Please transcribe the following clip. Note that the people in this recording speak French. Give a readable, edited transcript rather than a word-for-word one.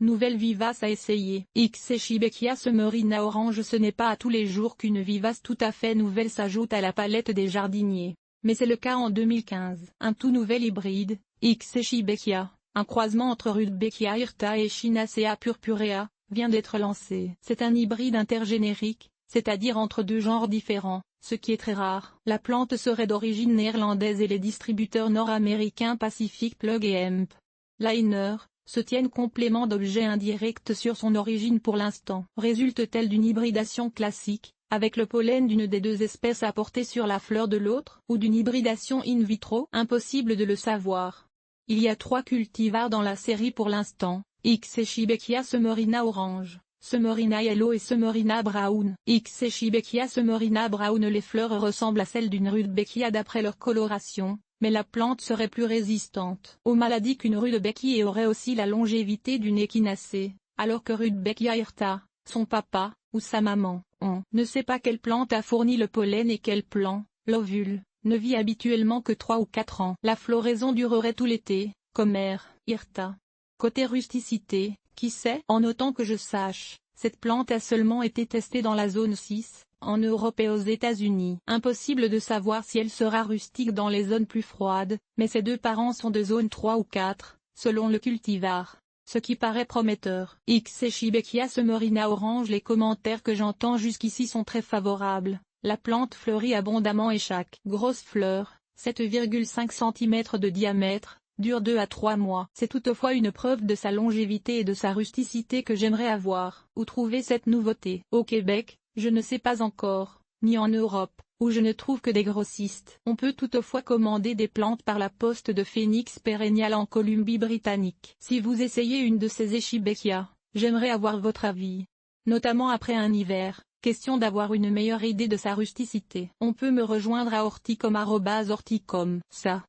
nouvelle vivace à essayer. Shibechia Summerina orange. Ce n'est pas à tous les jours qu'une vivace tout à fait nouvelle s'ajoute à la palette des jardiniers. Mais c'est le cas en 2015. Un tout nouvel hybride, Shibechia, un croisement entre Rudbeckia hirta et Chinacea purpurea, vient d'être lancé. C'est un hybride intergénérique, c'est-à-dire entre deux genres différents, ce qui est très rare. La plante serait d'origine néerlandaise et les distributeurs nord-américains Pacific Plug et Hemp Liner se tiennent complément d'objets indirects sur son origine pour l'instant. Résulte-t-elle d'une hybridation classique, avec le pollen d'une des deux espèces apporté sur la fleur de l'autre, ou d'une hybridation in vitro? Impossible de le savoir. Il y a 3 cultivars dans la série pour l'instant, Shibechia Summerina orange, Summerina yellow et Summerina brown. Shibechia Summerina brown. Les fleurs ressemblent à celles d'une Rudbeckia d'après leur coloration, mais la plante serait plus résistante aux maladies qu'une Rudbeckia et aurait aussi la longévité d'une Echinacée, alors que Rudbeckia hirta, son papa, ou sa maman, on ne sait pas quelle plante a fourni le pollen et quel plant, l'ovule, ne vit habituellement que 3 ou 4 ans. La floraison durerait tout l'été, comme R. hirta. Côté rusticité, qui sait? En autant que je sache, cette plante a seulement été testée dans la zone 6, en Europe et aux États-Unis. Impossible de savoir si elle sera rustique dans les zones plus froides, mais ses deux parents sont de zone 3 ou 4, selon le cultivar. Ce qui paraît prometteur. Shibechia Summerina orange. Les commentaires que j'entends jusqu'ici sont très favorables. La plante fleurit abondamment et chaque grosse fleur, 7,5 cm de diamètre, dure 2 à 3 mois. C'est toutefois une preuve de sa longévité et de sa rusticité que j'aimerais avoir. Où trouver cette nouveauté? Au Québec, je ne sais pas encore, ni en Europe, où je ne trouve que des grossistes. On peut toutefois commander des plantes par la poste de Phoenix Perennial en Colombie-Britannique. Si vous essayez une de ces Shibechia, j'aimerais avoir votre avis. Notamment après un hiver, question d'avoir une meilleure idée de sa rusticité. On peut me rejoindre à orticom@orticom. Ça.